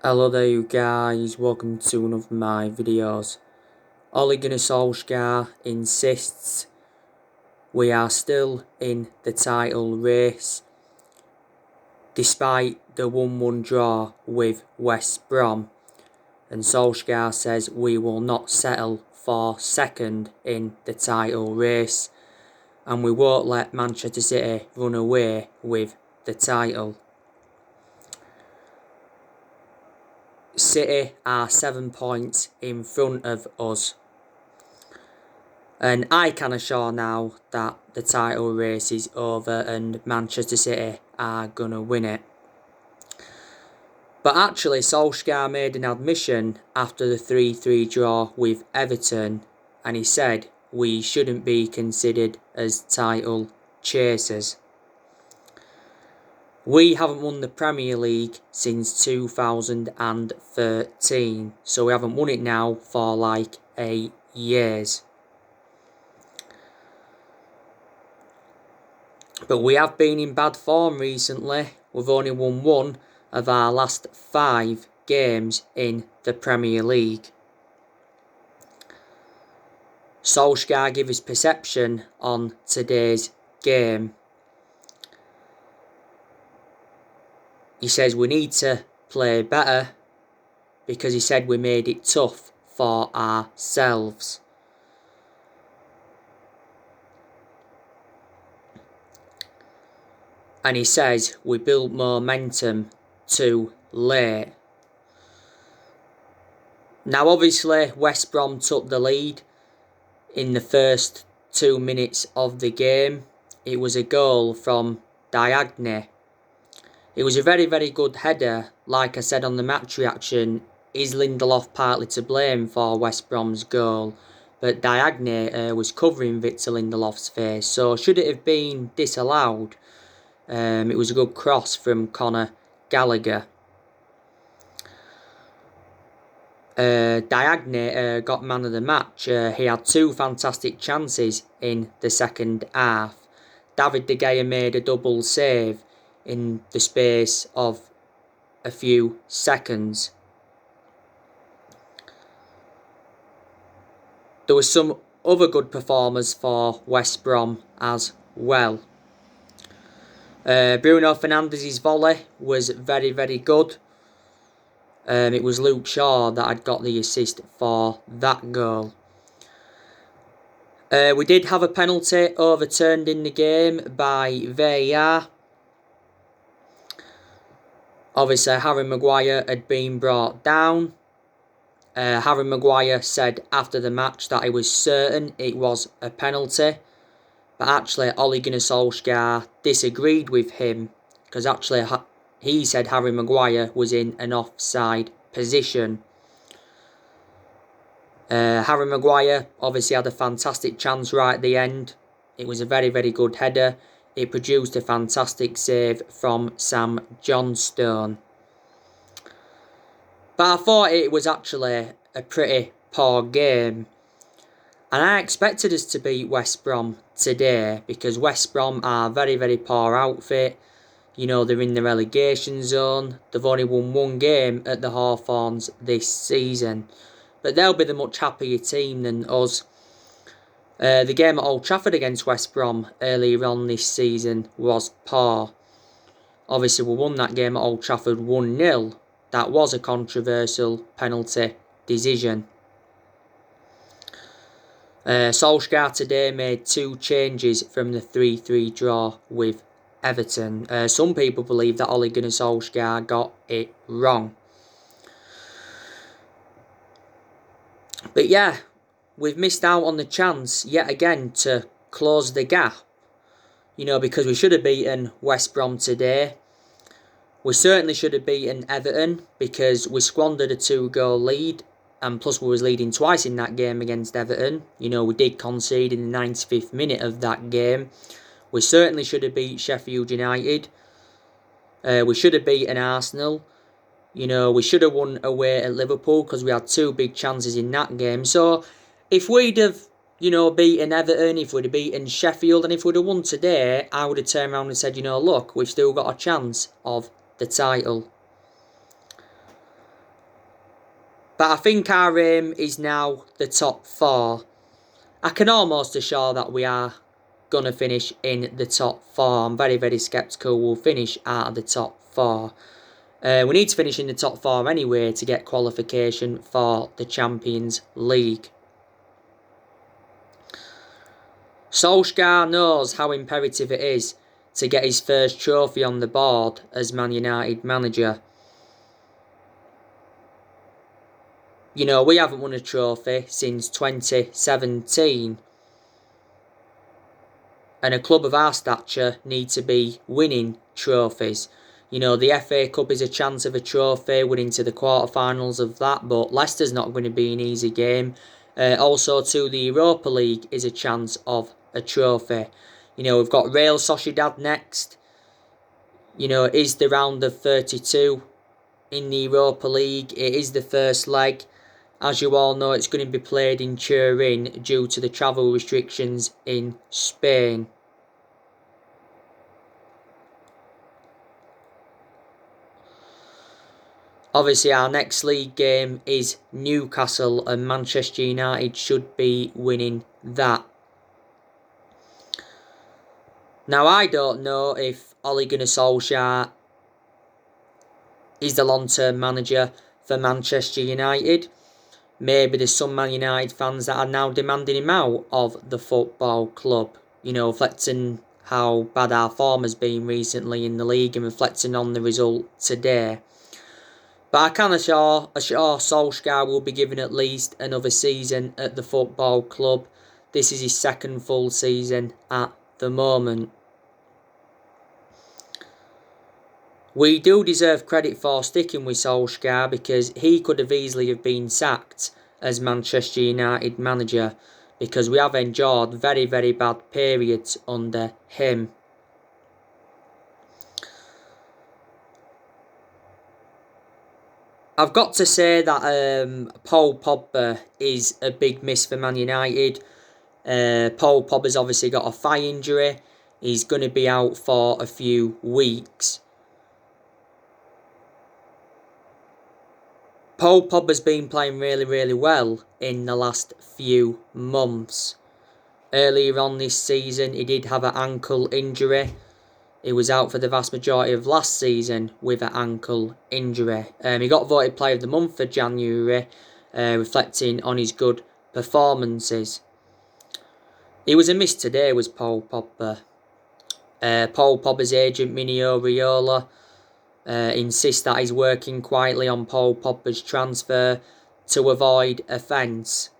Hello there you guys, welcome to one of my videos. Ole Gunnar Solskjaer insists we are still in the title race despite the 1-1 draw with West Brom, and Solskjaer says we will not settle for second in the title race and we won't let Manchester City run away with the title. City are 7 points in front of us. And I can assure now that the title race is over and Manchester City are going to win it. But actually, Solskjaer made an admission after the 3-3 draw with Everton, and he said we shouldn't be considered as title chasers. We haven't won the Premier League since 2013, so we haven't won it now for like 8 years. But we have been in bad form recently. We've only won 1 of our last 5 games in the Premier League. Solskjaer gave his perception on today's game. He says we need to play better because he said we made it tough for ourselves. And he says we built momentum too late. Now obviously West Brom took the lead in the first 2 minutes of the game. It was a goal from Diagne. It was a very, very good header. Like I said on the match reaction, is Lindelof partly to blame for West Brom's goal? But Diagne was covering Victor Lindelof's face, so should it have been disallowed? It was a good cross from Conor Gallagher. Diagne got man of the match. He had 2 fantastic chances in the second half. David De Gea made a double save in the space of a few seconds. There were some other good performers for West Brom as well. Bruno Fernandes's volley was very, very good. It was Luke Shaw that had got the assist for that goal. We did have a penalty overturned in the game by VAR. Obviously, Harry Maguire had been brought down. Harry Maguire said after the match that he was certain it was a penalty. But actually, Ole Gunnar Solskjaer disagreed with him because actually he said Harry Maguire was in an offside position. Harry Maguire obviously had a fantastic chance right at the end. It was a very, very good header. It produced a fantastic save from Sam Johnstone. But I thought it was actually a pretty poor game. And I expected us to beat West Brom today because West Brom are a very, very poor outfit. You know, they're in the relegation zone. They've only won 1 game at the Hawthorns this season. But they'll be the much happier team than us. The game at Old Trafford against West Brom earlier on this season was poor. Obviously, we won that game at Old Trafford 1-0. That was a controversial penalty decision. Solskjaer today made 2 changes from the 3-3 draw with Everton. Some people believe that Ole Gunnar Solskjaer got it wrong. But yeah, we've missed out on the chance yet again to close the gap. You know, because we should have beaten West Brom today. We certainly should have beaten Everton because we squandered a 2-goal lead. And plus we was leading twice in that game against Everton. You know, we did concede in the 95th minute of that game. We certainly should have beat Sheffield United. We should have beaten Arsenal. You know, we should have won away at Liverpool because we had 2 big chances in that game. So, if we'd have, you know, beaten Everton, if we'd have beaten Sheffield, and if we'd have won today, I would have turned around and said, you know, look, we've still got a chance of the title. But I think our aim is now the top 4. I can almost assure that we are going to finish in the top 4. I'm very, very sceptical we'll finish out of the top 4. We need to finish in the top 4 anyway to get qualification for the Champions League. Solskjaer knows how imperative it is to get his first trophy on the board as Man United manager. You know, we haven't won a trophy since 2017. And a club of our stature need to be winning trophies. You know, the FA Cup is a chance of a trophy, winning to the quarterfinals of that, but Leicester's not going to be an easy game. Also, too, the Europa League is a chance of a trophy. You know, we've got Real Sociedad next. You know, it is the round of 32 in the Europa League. It is the first leg. As you all know, it's going to be played in Turin due to the travel restrictions in Spain. Obviously, our next league game is Newcastle, and Manchester United should be winning that. Now, I don't know if Ole Gunnar Solskjaer is the long-term manager for Manchester United. Maybe there's some Man United fans that are now demanding him out of the football club. You know, reflecting how bad our form has been recently in the league and reflecting on the result today. But I can assure Solskjaer will be given at least another season at the football club. This is his second full season at the moment. We do deserve credit for sticking with Solskjaer because he could have easily have been sacked as Manchester United manager because we have endured very, very bad periods under him. I've got to say that Paul Pogba is a big miss for Man United. Paul Pogba's obviously got a thigh injury. He's going to be out for a few weeks. Paul Pogba's been playing really, really well in the last few months. Earlier on this season, he did have an ankle injury. He was out for the vast majority of last season with an ankle injury. He got voted Player of the Month for January, reflecting on his good performances. He was a miss today, was Paul Pogba. Paul Pogba's agent, Mino Raiola, insists that he's working quietly on Paul Pogba's transfer to avoid offence.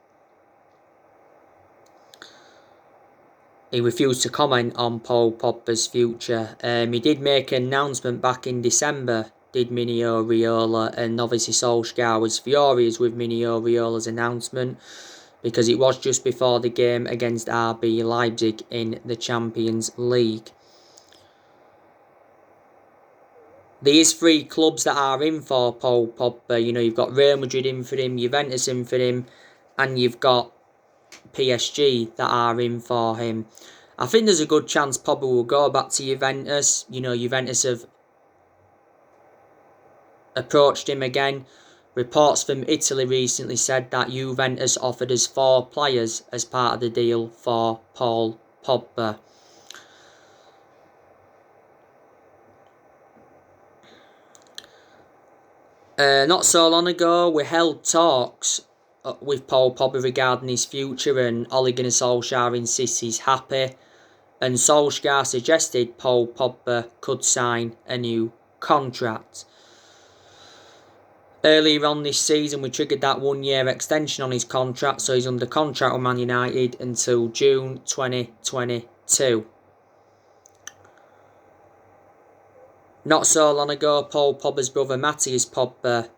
He refused to comment on Paul Pogba's future. He did make an announcement back in December, did Mino Raiola, and obviously Solskjaer was furious with Mino Raiola's announcement because it was just before the game against RB Leipzig in the Champions League. There is 3 clubs that are in for Paul Pogba. You know, you've got Real Madrid in for him, Juventus in for him, and you've got PSG that are in for him. I think there's a good chance Pogba will go back to Juventus. You know, Juventus have approached him again. Reports from Italy recently said that Juventus offered us 4 players as part of the deal for Paul Pogba. Not so long ago, we held talks with Paul Pogba regarding his future, and Ole Gunnar Solskjaer insists he's happy, and Solskjaer suggested Paul Pogba could sign a new contract. Earlier on this season, we triggered that 1-year extension on his contract, so he's under contract with Man United until June 2022. Not so long ago, Paul Pogba's brother Matthias Pogba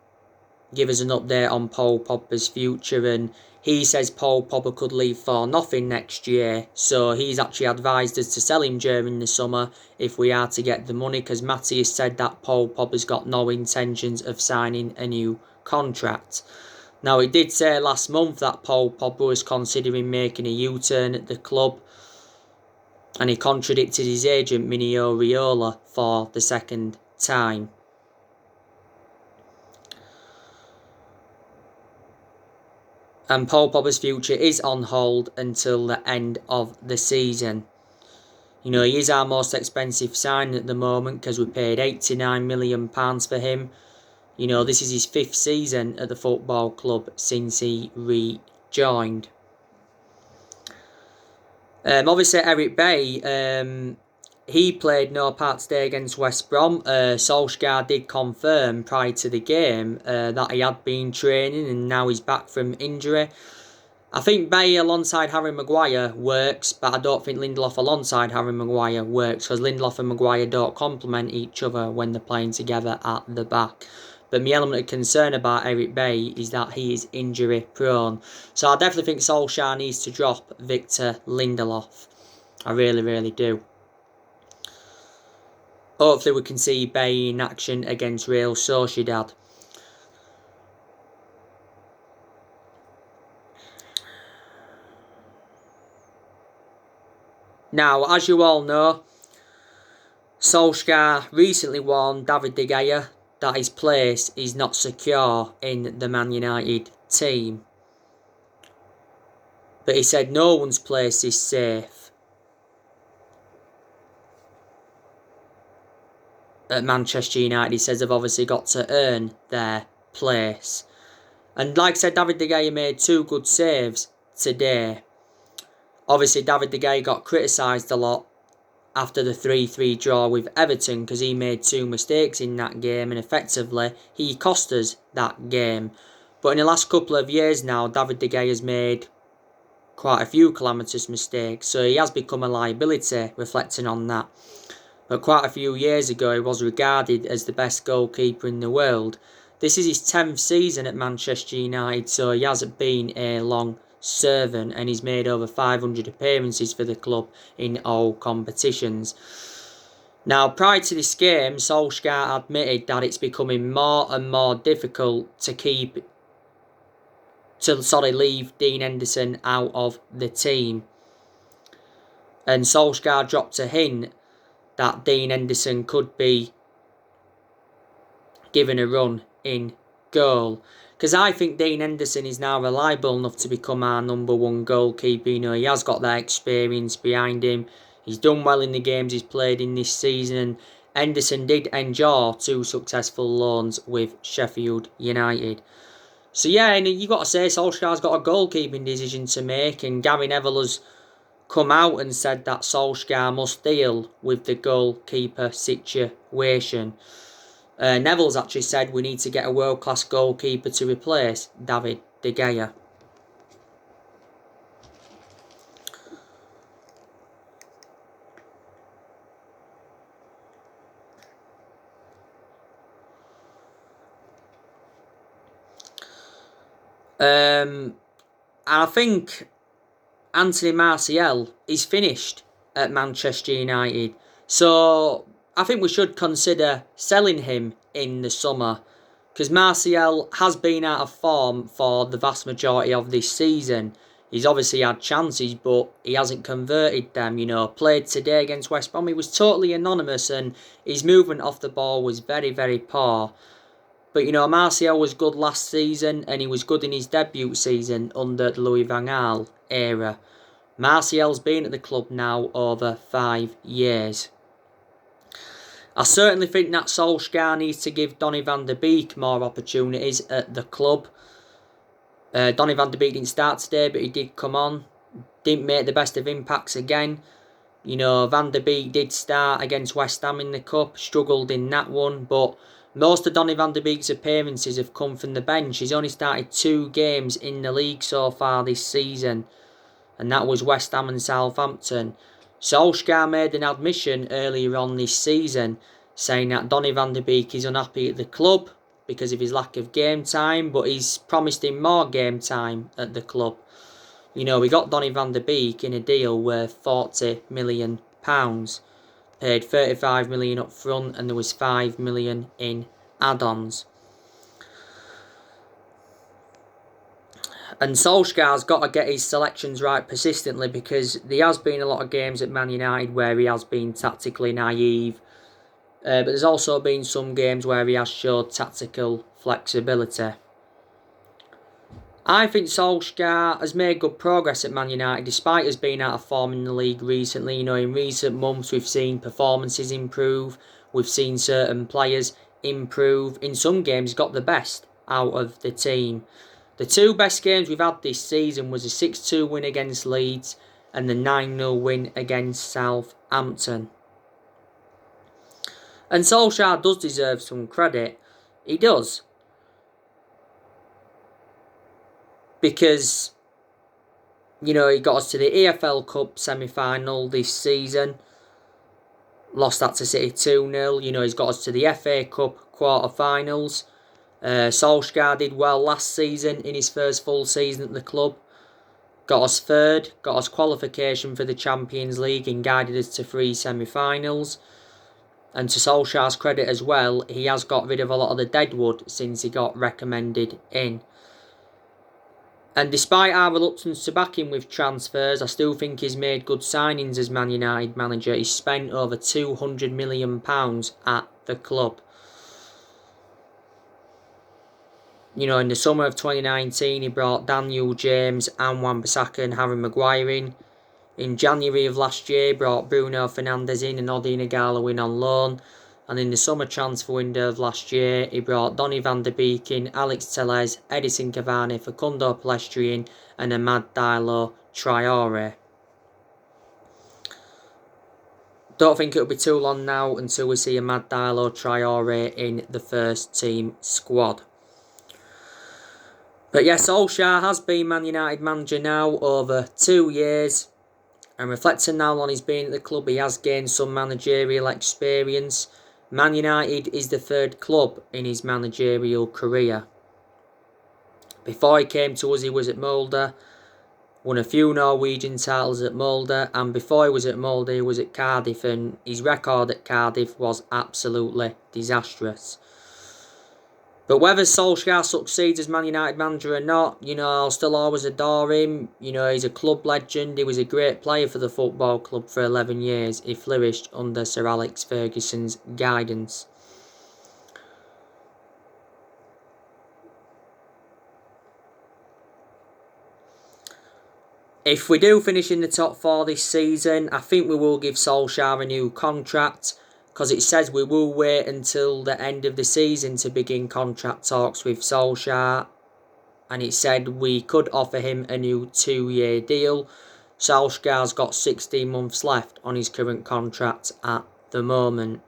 gave us an update on Paul Pogba's future, and he says Paul Pogba could leave for nothing next year, so he's actually advised us to sell him during the summer if we are to get the money, because Matthias said that Paul Pogba's got no intentions of signing a new contract. Now, he did say last month that Paul Pogba was considering making a U-turn at the club, and he contradicted his agent Mino Raiola for the second time. And Paul Pogba's future is on hold until the end of the season. You know, he is our most expensive signing at the moment because we paid £89 million for him. You know, this is his 5th season at the football club since he rejoined. Obviously, Eric Bailly, he played no part today against West Brom. Solskjaer did confirm prior to the game that he had been training and now he's back from injury. I think Bailly alongside Harry Maguire works, but I don't think Lindelof alongside Harry Maguire works because Lindelof and Maguire don't complement each other when they're playing together at the back. But my element of concern about Eric Bailly is that he is injury prone. So I definitely think Solskjaer needs to drop Victor Lindelof. I really, really do. Hopefully we can see Bailly in action against Real Sociedad. Now, as you all know, Solskjaer recently warned David De Gea that his place is not secure in the Man United team. But he said no one's place is safe at Manchester United. He says they've obviously got to earn their place. And like I said, David De Gea made 2 good saves today. Obviously, David De Gea got criticised a lot after the 3-3 draw with Everton because he made 2 mistakes in that game and effectively he cost us that game. But in the last couple of years now, David De Gea has made quite a few calamitous mistakes, so he has become a liability reflecting on that. But quite a few years ago he was regarded as the best goalkeeper in the world. This is his 10th season at Manchester United, so he hasn't been a long servant and he's made over 500 appearances for the club in all competitions. Now, prior to this game, Solskjaer admitted that it's becoming more and more difficult to leave Dean Henderson out of the team. And Solskjaer dropped a hint that Dean Henderson could be given a run in goal. Because I think Dean Henderson is now reliable enough to become our number 1 goalkeeper. You know, he has got that experience behind him. He's done well in the games he's played in this season. Henderson did endure 2 successful loans with Sheffield United. So yeah, and you've got to say Solskjaer's got a goalkeeping decision to make, and Gary Neville has come out and said that Solskjaer must deal with the goalkeeper situation. Neville's actually said we need to get a world-class goalkeeper to replace David De Gea. And I think Anthony Martial is finished at Manchester United. So I think we should consider selling him in the summer because Martial has been out of form for the vast majority of this season. He's obviously had chances, but he hasn't converted them. You know, played today against West Brom, he was totally anonymous and his movement off the ball was very, very poor. But, you know, Martial was good last season and he was good in his debut season under the Louis van Gaal era. Martial's been at the club now over 5 years. I certainly think that Solskjaer needs to give Donny van de Beek more opportunities at the club. Donny van de Beek didn't start today, but he did come on. Didn't make the best of impacts again. You know, Van de Beek did start against West Ham in the Cup, struggled in that one, but most of Donny van de Beek's appearances have come from the bench. He's only started 2 games in the league so far this season, and that was West Ham and Southampton. Solskjaer made an admission earlier on this season saying that Donny van de Beek is unhappy at the club because of his lack of game time, but he's promised him more game time at the club. You know, we got Donny van de Beek in a deal worth £40 million. Paid £35 million up front and there was £5 million in add-ons. And Solskjaer's got to get his selections right persistently because there has been a lot of games at Man United where he has been tactically naive. But there's also been some games where he has showed tactical flexibility. I think Solskjaer has made good progress at Man United despite us being out of form in the league recently. You know, in recent months we've seen performances improve, we've seen certain players improve. In some games, got the best out of the team. The two best games we've had this season was a 6-2 win against Leeds and the 9-0 win against Southampton. And Solskjaer does deserve some credit. He does. Because, you know, he got us to the EFL Cup semi-final this season. Lost that to City 2-0. You know, he's got us to the FA Cup quarter-finals. Solskjaer did well last season in his first full season at the club. Got us third, got us qualification for the Champions League and guided us to 3 semi-finals. And to Solskjaer's credit as well, he has got rid of a lot of the deadwood since he got recommended in. And despite our reluctance to back him with transfers, I still think he's made good signings as Man United manager. He's spent over £200 million at the club. You know, in the summer of 2019, he brought Daniel James and Wan-Bissaka and Harry Maguire in. In January of last year, he brought Bruno Fernandes in and Odi Nagalo in on loan. And in the summer transfer window of last year, he brought Donny van de Beek in, Alex Telles, Edison Cavani, Facundo Pellistri and Amad Diallo Traore. Don't think it'll be too long now until we see Amad Diallo Traore in the first team squad. But yes, Solskjaer has been Man United manager now over 2 years. And reflecting now on his being at the club, he has gained some managerial experience. Man United is the 3rd club in his managerial career. Before he came to us, he was at Molde, won a few Norwegian titles at Molde, and before he was at Molde, he was at Cardiff, and his record at Cardiff was absolutely disastrous. But whether Solskjaer succeeds as Man United manager or not, you know, I'll still always adore him. You know, he's a club legend. He was a great player for the football club for 11 years. He flourished under Sir Alex Ferguson's guidance. If we do finish in the top 4 this season, I think we will give Solskjaer a new contract. Because it says we will wait until the end of the season to begin contract talks with Solskjaer. And it said we could offer him a new 2-year deal. Solskjaer's got 16 months left on his current contract at the moment.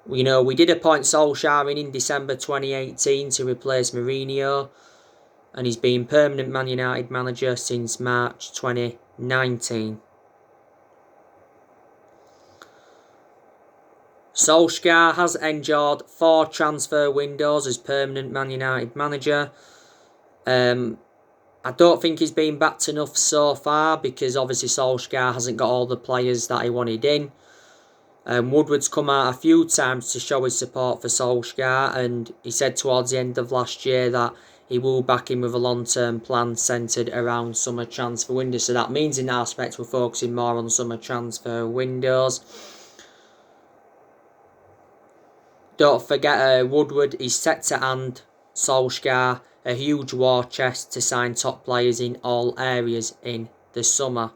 You know, we did appoint Solskjaer in December 2018 to replace Mourinho. And he's been permanent Man United manager since March 2019. Solskjaer has endured 4 transfer windows as permanent Man United manager. I don't think he's been backed enough so far because obviously Solskjaer hasn't got all the players that he wanted in. Woodward's come out a few times to show his support for Solskjaer, and he said towards the end of last year that he will back him with a long-term plan centred around summer transfer windows. So that means in that aspect we're focusing more on summer transfer windows. Don't forget Woodward is set to hand Solskjaer a huge war chest to sign top players in all areas in the summer.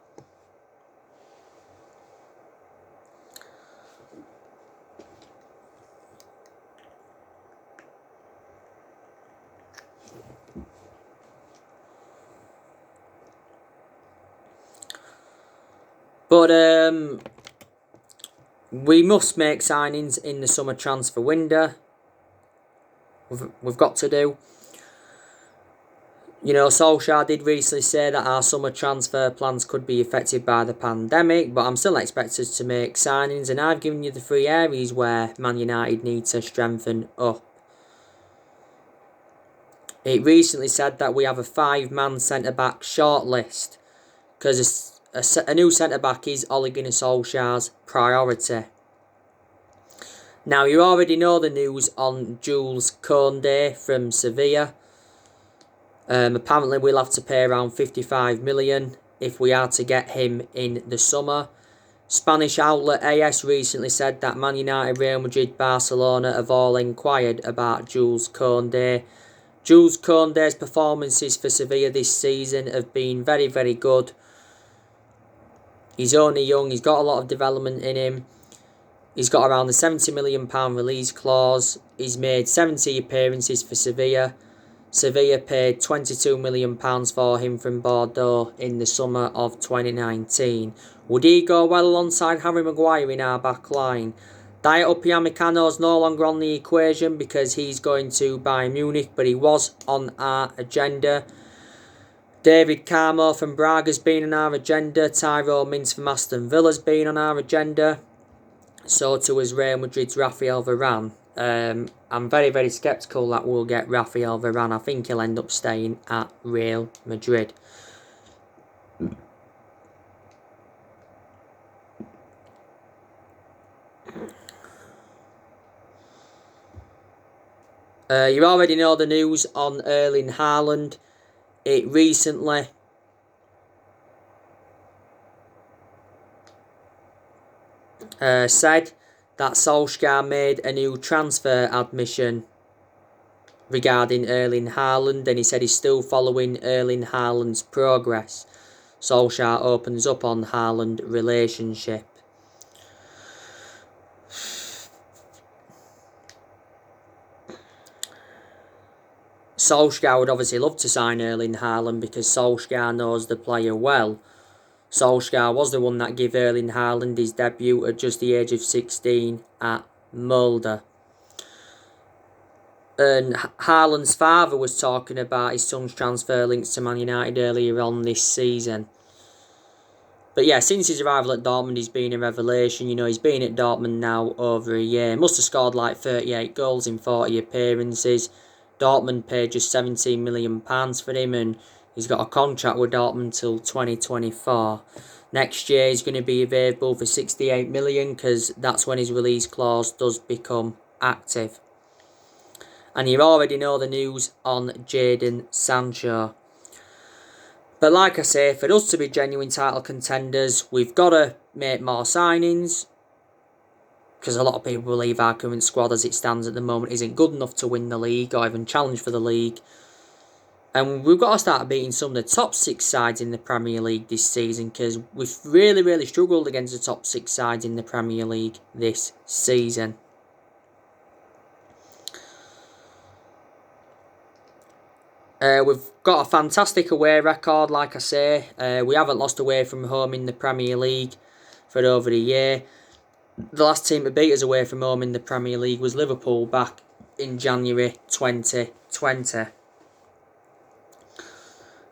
But we must make signings in the summer transfer window. We've got to do. You know, Solskjaer did recently say that our summer transfer plans could be affected by the pandemic, but I'm still expected to make signings, and I've given you the 3 areas where Man United need to strengthen up. It recently said that we have a 5-man centre-back shortlist, because a new centre-back is Ole Gunnar Solskjaer's priority. Now, you already know the news on Jules Koundé from Sevilla. Apparently, we'll have to pay around 55 million if we are to get him in the summer. Spanish outlet AS recently said that Man United, Real Madrid, Barcelona have all inquired about Jules Koundé. Jules Koundé's performances for Sevilla this season have been very, very good. He's only young, he's got a lot of development in him. He's got around the £70 million release clause. He's made 70 appearances for Sevilla. Sevilla paid £22 million for him from Bordeaux in the summer of 2019. Would he go well alongside Harry Maguire in our back line? Dayot Upamecano is no longer on the equation because he's going to Bayern Munich, but he was on our agenda. David Carmo from Braga's been on our agenda. Tyrone Mings from Aston Villa's been on our agenda. So too is Real Madrid's Rafael Varane. I'm very, very sceptical that we'll get Rafael Varane. I think he'll end up staying at Real Madrid. You already know the news on Erling Haaland. It recently said that Solskjaer made a new transfer admission regarding Erling Haaland, and he said he's still following Erling Haaland's progress. Solskjaer opens up on Haaland relationship. Solskjaer would obviously love to sign Erling Haaland because Solskjaer knows the player well. Solskjaer was the one that gave Erling Haaland his debut at just the age of 16 at Mulder. And Haaland's father was talking about his son's transfer links to Man United earlier on this season. But yeah, since his arrival at Dortmund, he's been a revelation. You know, he's been at Dortmund now over a year. He must have scored like 38 goals in 40 appearances. Dortmund paid just £17 million for him, and he's got a contract with Dortmund till 2024. Next year he's going to be available for £68 million because that's when his release clause does become active. And you already know the news on Jadon Sancho. But like I say, for us to be genuine title contenders, we've got to make more signings. Because a lot of people believe our current squad as it stands at the moment isn't good enough to win the league or even challenge for the league. And we've got to start beating some of the top 6 sides in the Premier League this season, because we've really, really struggled against the top 6 sides in the Premier League this season. We've got a fantastic away record, like I say. We haven't lost away from home in the Premier League for over a year. The last team to beat us away from home in the Premier League was Liverpool back in January 2020.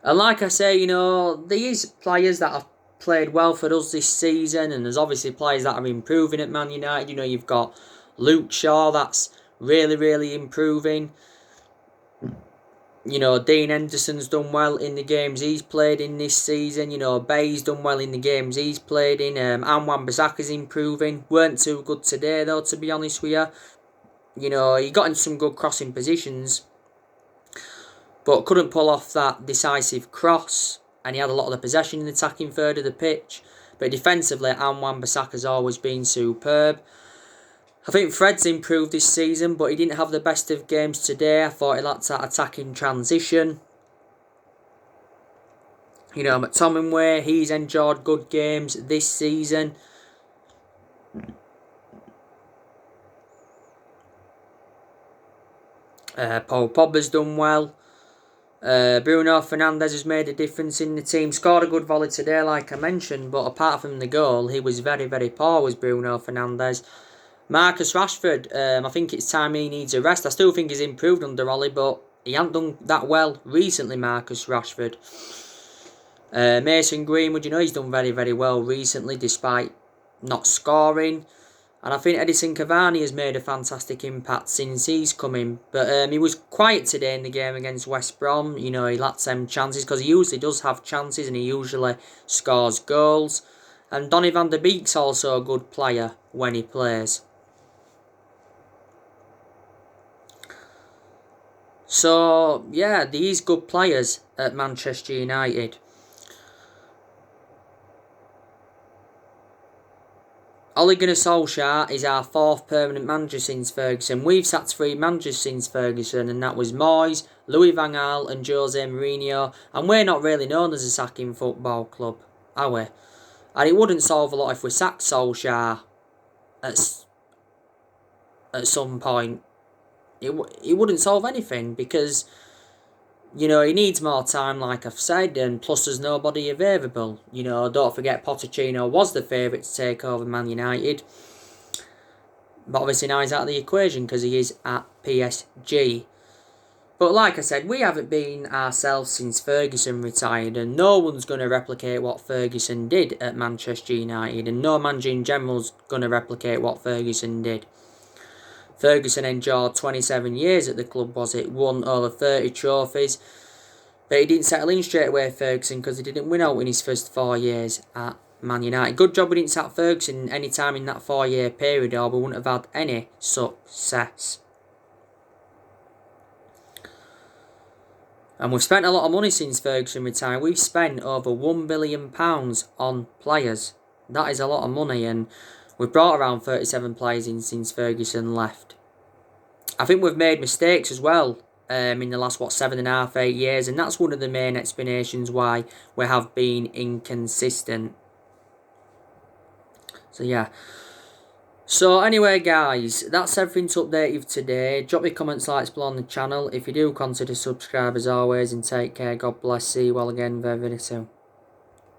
And like I say, you know, these players that have played well for us this season, and there's obviously players that are improving at Man United. You know, you've got Luke Shaw that's really, really improving. You know, Dean Henderson's done well in the games he's played in this season. You know, Bay's done well in the games he's played in. Wan-Bissaka's improving. Weren't too good today, though, to be honest with you. You know, he got in some good crossing positions, but couldn't pull off that decisive cross. And he had a lot of the possession in the attacking third of the pitch. But defensively, Wan-Bissaka's always been superb. I think Fred's improved this season, but he didn't have the best of games today. I thought he lacked that attacking transition. You know, McTominay, he's enjoyed good games this season. Paul Pogba's done well. Bruno Fernandes has made a difference in the team. Scored a good volley today, like I mentioned, but apart from the goal, he was very, very poor, was Bruno Fernandes. Marcus Rashford, I think it's time he needs a rest. I still think he's improved under Ollie, but he hasn't done that well recently, Marcus Rashford. Mason Greenwood, you know, he's done very, very well recently, despite not scoring. And I think Edison Cavani has made a fantastic impact since he's come in. But he was quiet today in the game against West Brom. You know, he lacked some chances, because he usually does have chances and he usually scores goals. And Donny van der Beek's also a good player when he plays. So, yeah, these good players at Manchester United. Ole Gunnar Solskjaer is our 4th permanent manager since Ferguson. We've sacked 3 managers since Ferguson, and that was Moyes, Louis van Gaal and Jose Mourinho. And we're not really known as a sacking football club, are we? And it wouldn't solve a lot if we sacked Solskjaer at some point. It wouldn't solve anything because, you know, he needs more time, like I've said, and plus there's nobody available. You know, don't forget Pochettino was the favourite to take over Man United. But obviously now he's out of the equation because he is at PSG. But like I said, we haven't been ourselves since Ferguson retired, and no one's going to replicate what Ferguson did at Manchester United, and no manager in general's going to replicate what Ferguson did. Ferguson endured 27 years at the club, was it? Won over 30 trophies. But he didn't settle in straight away, Ferguson, because he didn't win out in his first 4 years at Man United. Good job we didn't sack Ferguson any time in that 4-year period, or we wouldn't have had any success. And we've spent a lot of money since Ferguson retired. We've spent over £1 billion on players. That is a lot of money, and we've brought around 37 players in since Ferguson left. I think we've made mistakes as well in the last, 7.5, 8 years, and that's one of the main explanations why we have been inconsistent. So, yeah. So, anyway, guys, that's everything to update you today. Drop your comments, likes below on the channel. If you do, consider subscribe as always, and take care. God bless. See you all again very, very soon.